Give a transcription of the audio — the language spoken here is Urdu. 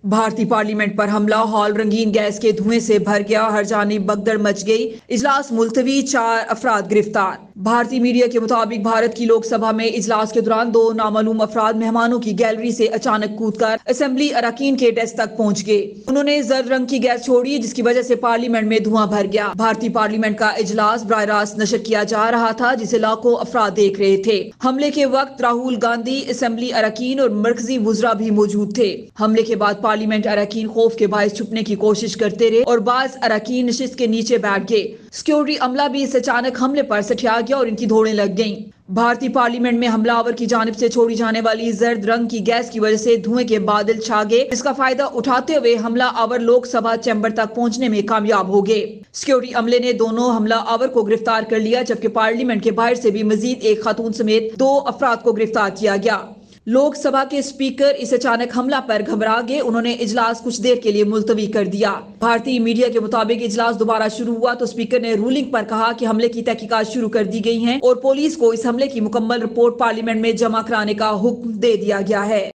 بھارتی پارلیمنٹ پر حملہ، ہال رنگین گیس کے دھوئیں سے بھر گیا، ہر جانب بھگدڑ مچ گئی، اجلاس ملتوی، 4 افراد گرفتار۔ بھارتی میڈیا کے مطابق بھارت کی لوک سبھا میں اجلاس کے دوران 2 نامعلوم افراد مہمانوں کی گیلری سے اچانک کود کر اسمبلی اراکین کے ڈیسک تک پہنچ گئے۔ انہوں نے زرد رنگ کی گیس چھوڑی جس کی وجہ سے پارلیمنٹ میں دھواں بھر گیا۔ بھارتی پارلیمنٹ کا اجلاس براہ راست نشر کیا جا رہا تھا جسے لاکھوں افراد دیکھ رہے تھے۔ حملے کے وقت راہل گاندھی، اسمبلی اراکین اور مرکزی وزراء بھی موجود تھے۔ حملے کے بعد پارلیمنٹ اراکین خوف کے باعث چھپنے کی کوشش کرتے رہے اور بعض اراکین نشست کے نیچے بیٹھ گئے۔ سیکورٹی عملہ بھی اس اچانک حملے پر سٹیا گیا اور ان کی دوڑیں لگ گئیں۔ بھارتی پارلیمنٹ میں حملہ آور کی جانب سے چھوڑی جانے والی زرد رنگ کی گیس کی وجہ سے دھوئیں کے بادل چھا گئے، جس کا فائدہ اٹھاتے ہوئے حملہ آور لوک سبھا چیمبر تک پہنچنے میں کامیاب ہو گئے۔ سیکورٹی عملے نے دونوں حملہ آور کو گرفتار کر لیا، جبکہ پارلیمنٹ کے باہر سے بھی مزید ایک خاتون سمیت 2 افراد کو گرفتار کیا گیا۔ لوک سبھا کے اسپیکر اس اچانک حملہ پر گھبرا گئے، انہوں نے اجلاس کچھ دیر کے لیے ملتوی کر دیا۔ بھارتی میڈیا کے مطابق اجلاس دوبارہ شروع ہوا تو اسپیکر نے رولنگ پر کہا کہ حملے کی تحقیقات شروع کر دی گئی ہیں اور پولیس کو اس حملے کی مکمل رپورٹ پارلیمنٹ میں جمع کرانے کا حکم دے دیا گیا ہے۔